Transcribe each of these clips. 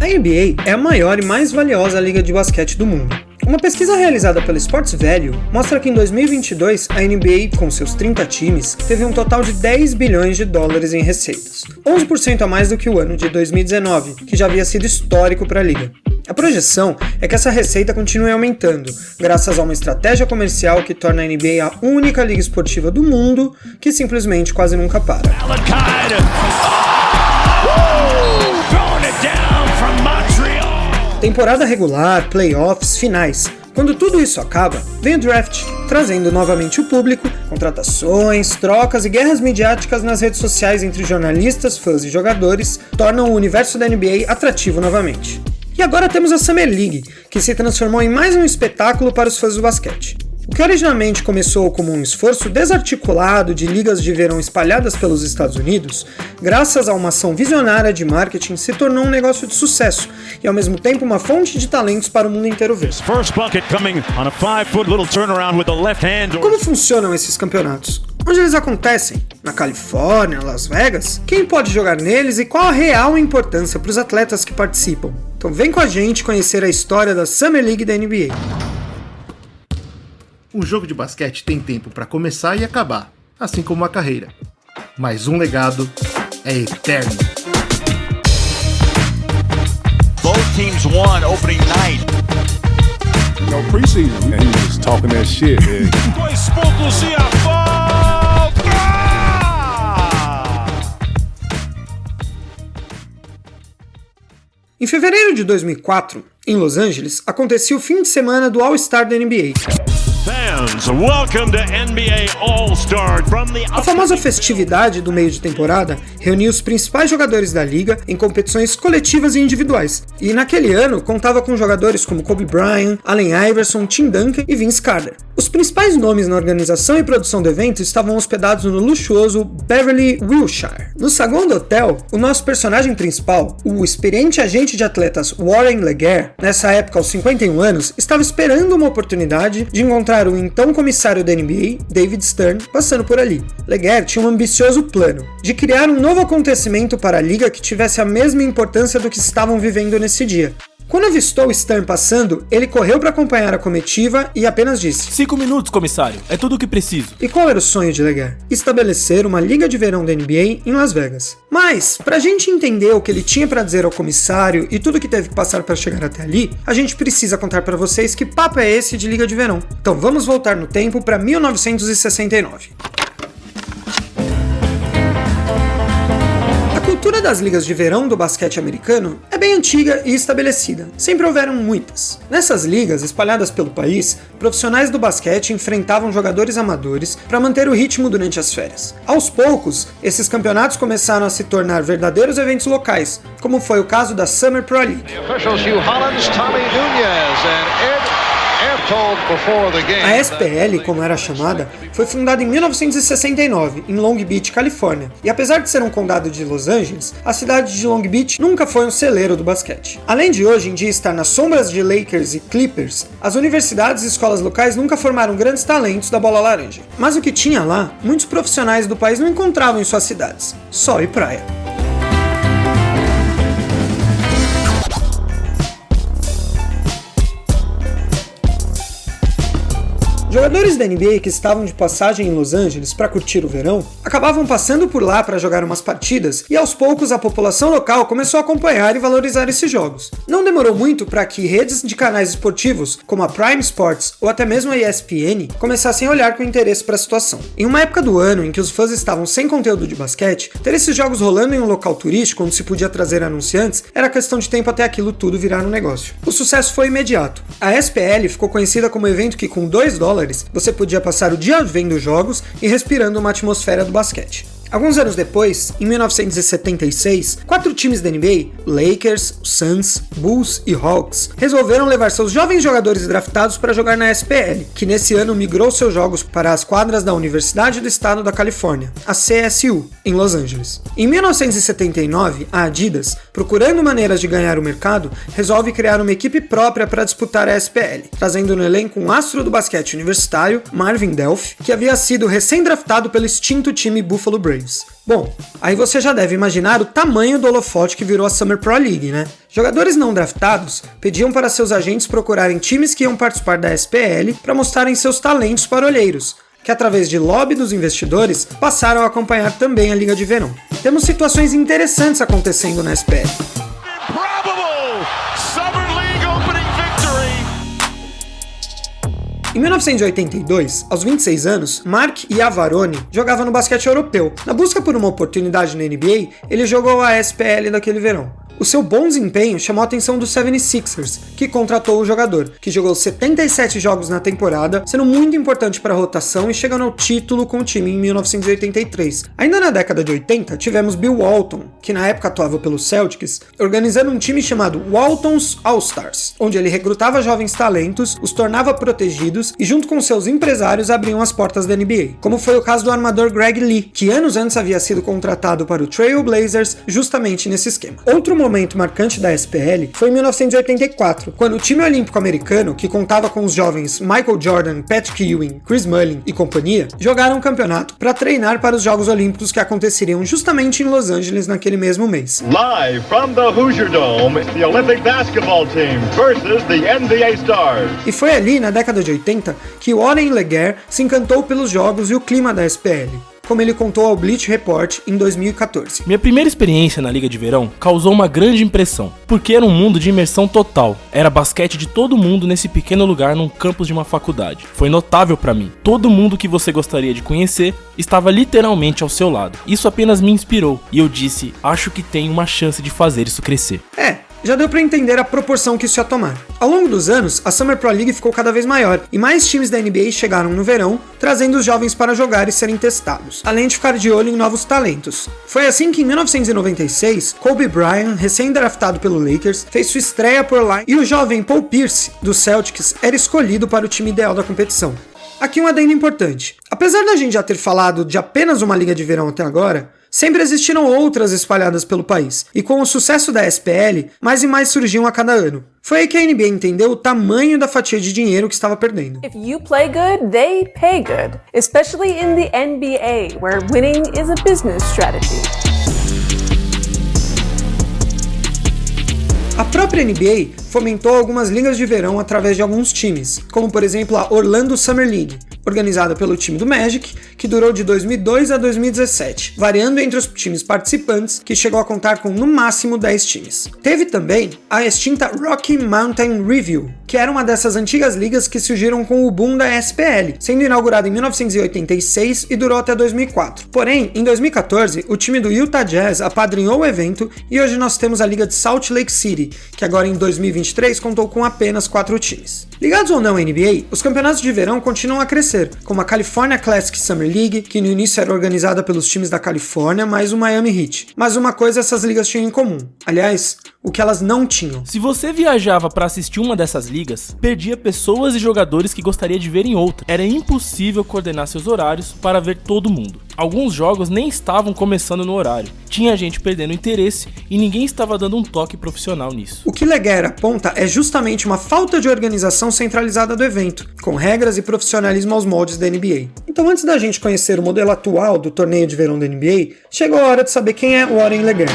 A NBA é a maior e mais valiosa liga de basquete do mundo. Uma pesquisa realizada pela Sports Value mostra que em 2022 a NBA, com seus 30 times, teve um total de 10 bilhões de dólares em receitas, 11% a mais do que o ano de 2019, que já havia sido histórico para a liga. A projeção é que essa receita continue aumentando, graças a uma estratégia comercial que torna a NBA a única liga esportiva do mundo que simplesmente quase nunca para. Temporada regular, playoffs, finais. Quando tudo isso acaba, vem o draft, trazendo novamente o público, contratações, trocas e guerras midiáticas nas redes sociais entre jornalistas, fãs e jogadores tornam o universo da NBA atrativo novamente. E agora temos a Summer League, que se transformou em mais um espetáculo para os fãs do basquete. O que originalmente começou como um esforço desarticulado de ligas de verão espalhadas pelos Estados Unidos, graças a uma ação visionária de marketing, se tornou um negócio de sucesso e ao mesmo tempo uma fonte de talentos para o mundo inteiro ver. Como funcionam esses campeonatos? Onde eles acontecem? Na Califórnia, Las Vegas? Quem pode jogar neles e qual a real importância para os atletas que participam? Então vem com a gente conhecer a história da Summer League da NBA. Um jogo de basquete tem tempo para começar e acabar, assim como a carreira. Mas um legado é eterno. Both teams won opening night. No preseason, man, he was just talking that shit, man. 2 pontos e a falta! Em fevereiro de 2004, em Los Angeles, acontecia o fim de semana do All-Star da NBA. A famosa festividade do meio de temporada reunia os principais jogadores da liga em competições coletivas e individuais, e naquele ano contava com jogadores como Kobe Bryant, Allen Iverson, Tim Duncan e Vince Carter. Os principais nomes na organização e produção do evento estavam hospedados no luxuoso Beverly Wilshire. No saguão do hotel, o nosso personagem principal, o experiente agente de atletas Warren Leger, nessa época aos 51 anos, estava esperando uma oportunidade de encontrar o então comissário da NBA, David Stern, passando por ali. Leger tinha um ambicioso plano de criar um novo acontecimento para a liga que tivesse a mesma importância do que estavam vivendo nesse dia. Quando avistou Stern passando, ele correu para acompanhar a comitiva e apenas disse: 5 minutos, comissário, é tudo o que preciso. E qual era o sonho de Leger? Estabelecer uma liga de verão da NBA em Las Vegas. Mas, pra gente entender o que ele tinha para dizer ao comissário e tudo que teve que passar para chegar até ali, a gente precisa contar para vocês que papo é esse de liga de verão. Então vamos voltar no tempo para 1969. A cultura das ligas de verão do basquete americano é bem antiga e estabelecida, sempre houveram muitas. Nessas ligas, espalhadas pelo país, profissionais do basquete enfrentavam jogadores amadores para manter o ritmo durante as férias. Aos poucos, esses campeonatos começaram a se tornar verdadeiros eventos locais, como foi o caso da Summer Pro League. A SPL, como era chamada, foi fundada em 1969, em Long Beach, Califórnia, e apesar de ser um condado de Los Angeles, a cidade de Long Beach nunca foi um celeiro do basquete. Além de hoje em dia estar nas sombras de Lakers e Clippers, as universidades e escolas locais nunca formaram grandes talentos da bola laranja. Mas o que tinha lá, muitos profissionais do país não encontravam em suas cidades: sol e praia. Jogadores da NBA que estavam de passagem em Los Angeles para curtir o verão acabavam passando por lá para jogar umas partidas e aos poucos a população local começou a acompanhar e valorizar esses jogos. Não demorou muito para que redes de canais esportivos como a Prime Sports ou até mesmo a ESPN começassem a olhar com interesse para a situação. Em uma época do ano em que os fãs estavam sem conteúdo de basquete, ter esses jogos rolando em um local turístico onde se podia trazer anunciantes era questão de tempo até aquilo tudo virar um negócio. O sucesso foi imediato. A SPL ficou conhecida como um evento que com $2 você podia passar o dia vendo jogos e respirando uma atmosfera do basquete. Alguns anos depois, em 1976, 4 times da NBA, Lakers, Suns, Bulls e Hawks, resolveram levar seus jovens jogadores draftados para jogar na SPL, que nesse ano migrou seus jogos para as quadras da Universidade do Estado da Califórnia, a CSU, em Los Angeles. Em 1979, a Adidas, procurando maneiras de ganhar o mercado, resolve criar uma equipe própria para disputar a SPL, trazendo no elenco um astro do basquete universitário, Marvin Delph, que havia sido recém-draftado pelo extinto time Buffalo Braves. Braves. Bom, aí você já deve imaginar o tamanho do holofote que virou a Summer Pro League, né? Jogadores não draftados pediam para seus agentes procurarem times que iam participar da SPL para mostrarem seus talentos para olheiros, que através de lobby dos investidores passaram a acompanhar também a Liga de Verão. Temos situações interessantes acontecendo na SPL. Em 1982, aos 26 anos, Mark Iavaroni jogava no basquete europeu. Na busca por uma oportunidade na NBA, ele jogou a SPL daquele verão. O seu bom desempenho chamou a atenção do 76ers, que contratou o jogador, que jogou 77 jogos na temporada, sendo muito importante para a rotação e chegando ao título com o time em 1983. Ainda na década de 80, tivemos Bill Walton, que na época atuava pelo Celtics, organizando um time chamado Walton's All-Stars, onde ele recrutava jovens talentos, os tornava protegidos e junto com seus empresários abriam as portas da NBA, como foi o caso do armador Greg Lee, que anos antes havia sido contratado para o Trail Blazers justamente nesse esquema. Outro momento marcante da SPL foi em 1984, quando o time olímpico americano, que contava com os jovens Michael Jordan, Patrick Ewing, Chris Mullin e companhia, jogaram um campeonato para treinar para os Jogos Olímpicos que aconteceriam justamente em Los Angeles naquele mesmo mês. Live from the Hoosier Dome, the Olympic basketball team versus the NBA Stars. E foi ali, na década de 80, que Warren Leger se encantou pelos jogos e o clima da SPL, como ele contou ao Bleacher Report em 2014. Minha primeira experiência na Liga de Verão causou uma grande impressão, porque era um mundo de imersão total. Era basquete de todo mundo nesse pequeno lugar num campus de uma faculdade. Foi notável pra mim. Todo mundo que você gostaria de conhecer estava literalmente ao seu lado. Isso apenas me inspirou e eu disse, acho que tenho uma chance de fazer isso crescer. Já deu pra entender a proporção que isso ia tomar. Ao longo dos anos, a Summer Pro League ficou cada vez maior, e mais times da NBA chegaram no verão, trazendo os jovens para jogar e serem testados, além de ficar de olho em novos talentos. Foi assim que em 1996, Kobe Bryant, recém-draftado pelo Lakers, fez sua estreia por lá, e o jovem Paul Pierce, do Celtics, era escolhido para o time ideal da competição. Aqui um adendo importante. Apesar da gente já ter falado de apenas uma liga de verão até agora, sempre existiram outras espalhadas pelo país, e com o sucesso da SPL, mais e mais surgiam a cada ano. Foi aí que a NBA entendeu o tamanho da fatia de dinheiro que estava perdendo. If you play good, they pay good, especially in the NBA, where winning is a business strategy. A própria NBA fomentou algumas ligas de verão através de alguns times, como por exemplo a Orlando Summer League, organizada pelo time do Magic, que durou de 2002 a 2017, variando entre os times participantes, que chegou a contar com no máximo 10 times. Teve também a extinta Rocky Mountain Review, que era uma dessas antigas ligas que surgiram com o boom da SPL, sendo inaugurada em 1986 e durou até 2004. Porém, em 2014, o time do Utah Jazz apadrinhou o evento e hoje nós temos a Liga de Salt Lake City, que agora em 2023 contou com apenas 4 times. Ligados ou não à NBA, os campeonatos de verão continuam a crescer, como a California Classic Summer League, que no início era organizada pelos times da Califórnia, mais o Miami Heat. Mas uma coisa essas ligas tinham em comum. Aliás, o que elas não tinham. Se você viajava para assistir uma dessas ligas, perdia pessoas e jogadores que gostaria de ver em outra. Era impossível coordenar seus horários para ver todo mundo. Alguns jogos nem estavam começando no horário. Tinha gente perdendo interesse e ninguém estava dando um toque profissional nisso. O que Leger aponta é justamente uma falta de organização centralizada do evento, com regras e profissionalismo aos moldes da NBA. Então, antes da gente conhecer o modelo atual do torneio de verão da NBA, chegou a hora de saber quem é Warren Leger.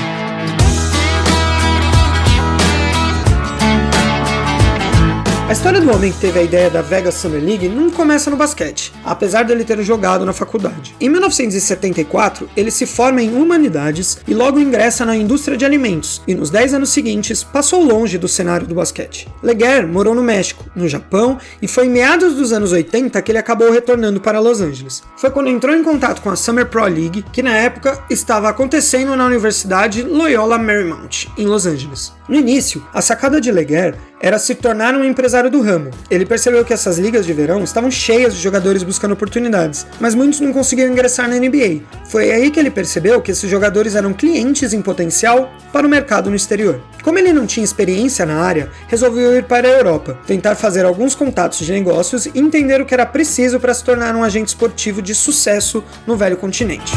A história do homem que teve a ideia da Vegas Summer League não começa no basquete, apesar dele ter jogado na faculdade. Em 1974, ele se forma em Humanidades e logo ingressa na indústria de alimentos, e nos 10 anos seguintes passou longe do cenário do basquete. Leger morou no México, no Japão, e foi em meados dos anos 80 que ele acabou retornando para Los Angeles. Foi quando entrou em contato com a Summer Pro League, que na época estava acontecendo na Universidade Loyola Marymount, em Los Angeles. No início, a sacada de Leger era se tornar um empresário do ramo. Ele percebeu que essas ligas de verão estavam cheias de jogadores buscando oportunidades, mas muitos não conseguiam ingressar na NBA. Foi aí que ele percebeu que esses jogadores eram clientes em potencial para o mercado no exterior. Como ele não tinha experiência na área, resolveu ir para a Europa, tentar fazer alguns contatos de negócios e entender o que era preciso para se tornar um agente esportivo de sucesso no velho continente.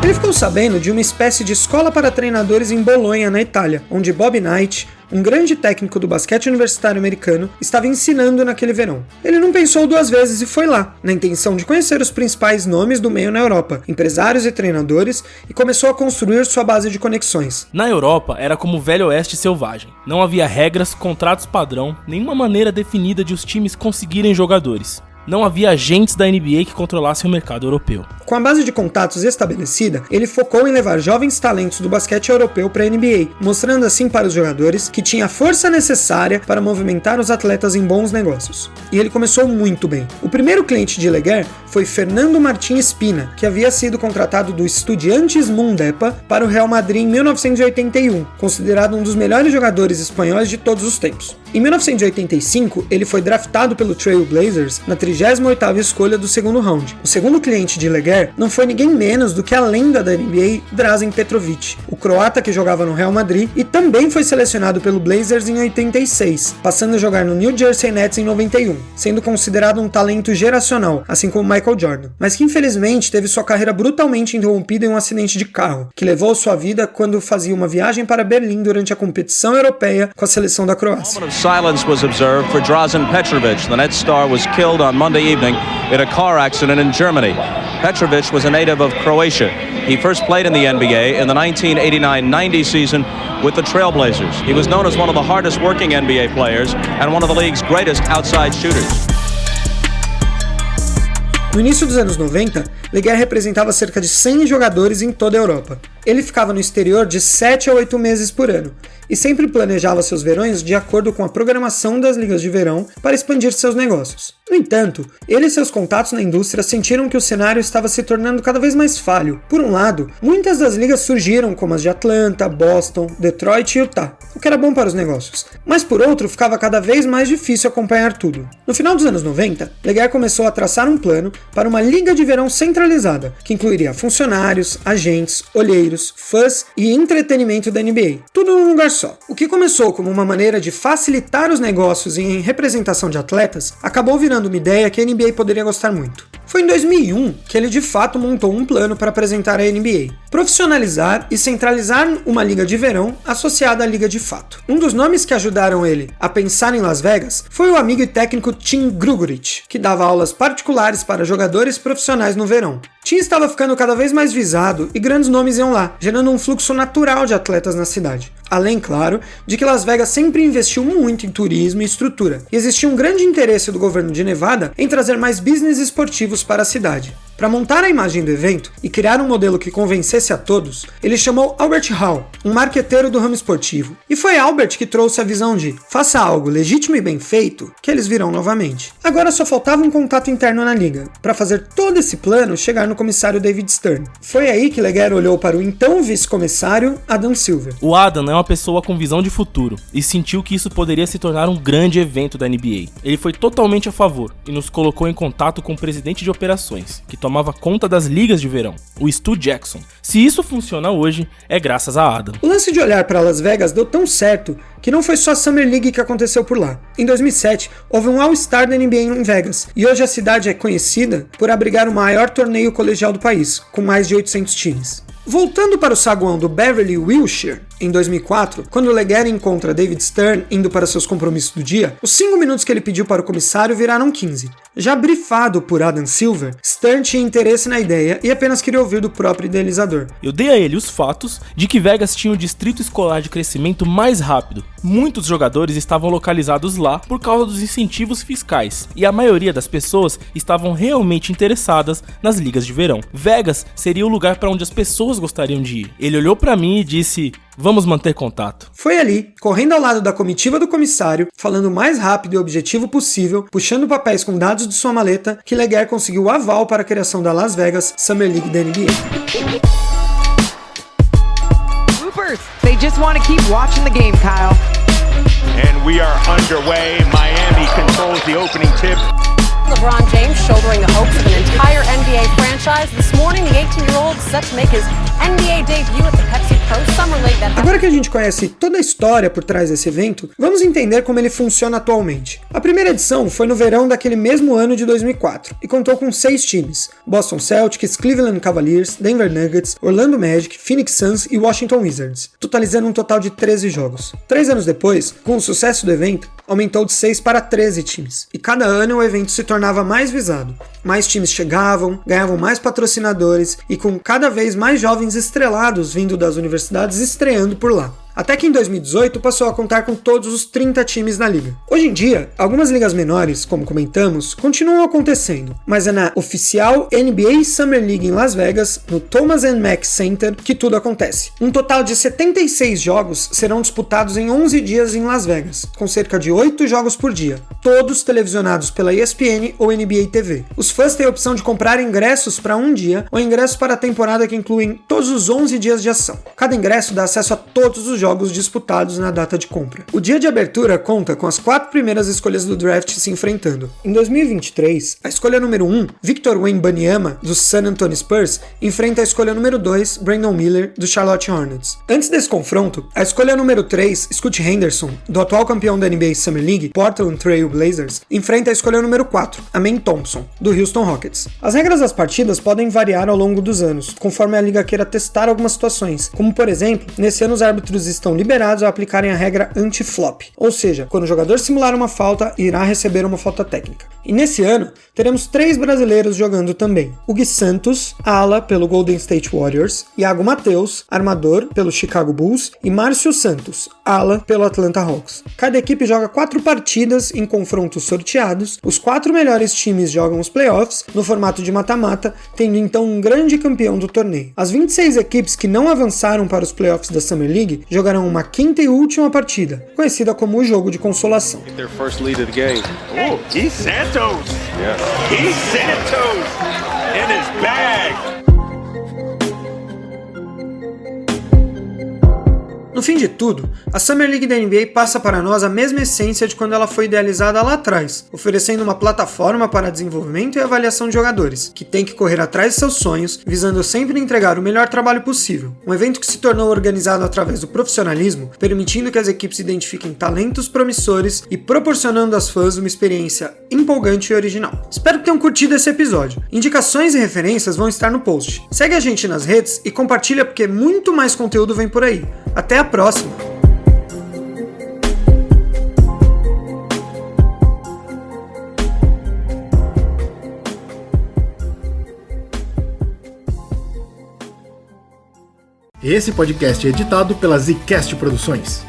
Ele ficou sabendo de uma espécie de escola para treinadores em Bolonha, na Itália, onde Bob Knight, um grande técnico do basquete universitário americano, estava ensinando naquele verão. Ele não pensou duas vezes e foi lá, na intenção de conhecer os principais nomes do meio na Europa, empresários e treinadores, e começou a construir sua base de conexões. Na Europa, era como o Velho Oeste selvagem. Não havia regras, contratos padrão, nenhuma maneira definida de os times conseguirem jogadores. Não havia agentes da NBA que controlassem o mercado europeu. Com a base de contatos estabelecida, ele focou em levar jovens talentos do basquete europeu para a NBA, mostrando assim para os jogadores que tinha a força necessária para movimentar os atletas em bons negócios. E ele começou muito bem. O primeiro cliente de Leguer foi Fernando Martín Espina, que havia sido contratado do Estudiantes Mundepa para o Real Madrid em 1981, considerado um dos melhores jogadores espanhóis de todos os tempos. Em 1985, ele foi draftado pelo Trail Blazers na 38ª escolha do segundo round. O segundo cliente de Leguer não foi ninguém menos do que a lenda da NBA, Drazen Petrovic, o croata que jogava no Real Madrid e também foi selecionado pelo Blazers em 86, passando a jogar no New Jersey Nets em 91, sendo considerado um talento geracional, assim como Michael Jordan, mas que infelizmente teve sua carreira brutalmente interrompida em um acidente de carro, que levou sua vida quando fazia uma viagem para Berlim durante a competição europeia com a seleção da Croácia. Silence was observed for Drazen Petrovic. The Nets star was killed on Monday evening in a car accident in Germany. Petrovic was a native of Croatia. He first played in the NBA in the 1989-90 season with the Trail Blazers. He was known as one of the hardest working NBA players and one of the league's greatest outside shooters. No início dos anos 90, Leguer representava cerca de 100 jogadores em toda a Europa. Ele ficava no exterior de 7 a 8 meses por ano, e sempre planejava seus verões de acordo com a programação das ligas de verão para expandir seus negócios. No entanto, ele e seus contatos na indústria sentiram que o cenário estava se tornando cada vez mais falho. Por um lado, muitas das ligas surgiram, como as de Atlanta, Boston, Detroit e Utah, o que era bom para os negócios. Mas por outro, ficava cada vez mais difícil acompanhar tudo. No final dos anos 90, Leguer começou a traçar um plano para uma liga de verão centralizada, que incluiria funcionários, agentes, olheiros, fãs e entretenimento da NBA. Tudo num lugar só. O que começou como uma maneira de facilitar os negócios em representação de atletas, acabou virando uma ideia que a NBA poderia gostar muito. Foi em 2001 que ele de fato montou um plano para apresentar a NBA, profissionalizar e centralizar uma liga de verão associada à liga de fato. Um dos nomes que ajudaram ele a pensar em Las Vegas foi o amigo e técnico Tim Grugurich, que dava aulas particulares para jogadores profissionais no verão. Tim estava ficando cada vez mais visado e grandes nomes iam lá, gerando um fluxo natural de atletas na cidade. Além, claro, de que Las Vegas sempre investiu muito em turismo e estrutura, e existia um grande interesse do governo de Nevada em trazer mais business esportivos para a cidade. Para montar a imagem do evento e criar um modelo que convencesse a todos, ele chamou Albert Hall, um marqueteiro do ramo esportivo. E foi Albert que trouxe a visão de faça algo legítimo e bem feito, que eles virão novamente. Agora só faltava um contato interno na liga, para fazer todo esse plano chegar no comissário David Stern. Foi aí que Leguer olhou para o então vice-comissário Adam Silver. O Adam é uma pessoa com visão de futuro e sentiu que isso poderia se tornar um grande evento da NBA. Ele foi totalmente a favor e nos colocou em contato com o presidente de operações, que tomava conta das ligas de verão, o Stu Jackson. Se isso funciona hoje, é graças a Adam. O lance de olhar para Las Vegas deu tão certo que não foi só a Summer League que aconteceu por lá. Em 2007, houve um All-Star da NBA em Vegas, e hoje a cidade é conhecida por abrigar o maior torneio colegial do país, com mais de 800 times. Voltando para o saguão do Beverly Wilshire, em 2004, quando Leguer encontra David Stern indo para seus compromissos do dia, os 5 minutos que ele pediu para o comissário viraram 15. Já brifado por Adam Silver, Stern tinha interesse na ideia e apenas queria ouvir do próprio idealizador. Eu dei a ele os fatos de que Vegas tinha o distrito escolar de crescimento mais rápido. Muitos jogadores estavam localizados lá por causa dos incentivos fiscais, e a maioria das pessoas estavam realmente interessadas nas ligas de verão. Vegas seria o lugar para onde as pessoas gostariam de ir. Ele olhou para mim e disse: vamos manter contato. Foi ali, correndo ao lado da comitiva do comissário, falando o mais rápido e objetivo possível, puxando papéis com dados de sua maleta, que Leguer conseguiu o aval para a criação da Las Vegas Summer League da NBA. Troopers, they just want to keep watching the game, Kyle. And we are underway. Miami controls the opening tip. LeBron James shouldering the hopes of an entire NBA franchise. This morning, the 18-year-old is set to make his NBA debut at the Pepsi Pro Summer League. Agora que a gente conhece toda a história por trás desse evento, vamos entender como ele funciona atualmente. A primeira edição foi no verão daquele mesmo ano de 2004 e contou com 6 times: Boston Celtics, Cleveland Cavaliers, Denver Nuggets, Orlando Magic, Phoenix Suns e Washington Wizards, totalizando um total de 13 jogos. 3 anos depois, com o sucesso do evento, aumentou de 6 para 13 times, e cada ano o evento se tornava mais visado. Mais times chegavam, ganhavam mais patrocinadores e com cada vez mais jovens estrelados vindo das universidades estreando por lá. Até que em 2018 passou a contar com todos os 30 times na liga. Hoje em dia, algumas ligas menores, como comentamos, continuam acontecendo, mas é na oficial NBA Summer League em Las Vegas, no Thomas & Mack Center, que tudo acontece. Um total de 76 jogos serão disputados em 11 dias em Las Vegas, com cerca de 8 jogos por dia, todos televisionados pela ESPN ou NBA TV. Os fãs têm a opção de comprar ingressos para um dia ou ingressos para a temporada que incluem todos os 11 dias de ação. Cada ingresso dá acesso a todos os jogos disputados na data de compra. O dia de abertura conta com as 4 primeiras escolhas do draft se enfrentando. Em 2023, a escolha número 1, Victor Wembanyama, do San Antonio Spurs, enfrenta a escolha número 2, Brandon Miller, do Charlotte Hornets. Antes desse confronto, a escolha número 3, Scoot Henderson, do atual campeão da NBA Summer League, Portland Trail Blazers, enfrenta a escolha número 4, Amen Thompson, do Houston Rockets. As regras das partidas podem variar ao longo dos anos, conforme a liga queira testar algumas situações, como por exemplo, nesse ano os árbitros estão liberados a aplicarem a regra anti-flop, ou seja, quando o jogador simular uma falta, irá receber uma falta técnica. E nesse ano, teremos 3 brasileiros jogando também: o Gui Santos, ala pelo Golden State Warriors, Iago Matheus, armador pelo Chicago Bulls, e Márcio Santos, ala pelo Atlanta Hawks. Cada equipe joga 4 partidas em confrontos sorteados, os 4 melhores times jogam os playoffs, no formato de mata-mata, tendo então um grande campeão do torneio. As 26 equipes que não avançaram para os playoffs da Summer League jogarão uma 5ª e última partida, conhecida como o jogo de consolação. Their first lead of the game. Oh, Gui Santos. Yeah. Gui Santos in his bag. No fim de tudo, a Summer League da NBA passa para nós a mesma essência de quando ela foi idealizada lá atrás, oferecendo uma plataforma para desenvolvimento e avaliação de jogadores, que tem que correr atrás de seus sonhos, visando sempre entregar o melhor trabalho possível. Um evento que se tornou organizado através do profissionalismo, permitindo que as equipes identifiquem talentos promissores e proporcionando aos fãs uma experiência empolgante e original. Espero que tenham curtido esse episódio. Indicações e referências vão estar no post. Segue a gente nas redes e compartilha porque muito mais conteúdo vem por aí. Até a próxima! Esse podcast é editado pela Zcast Produções.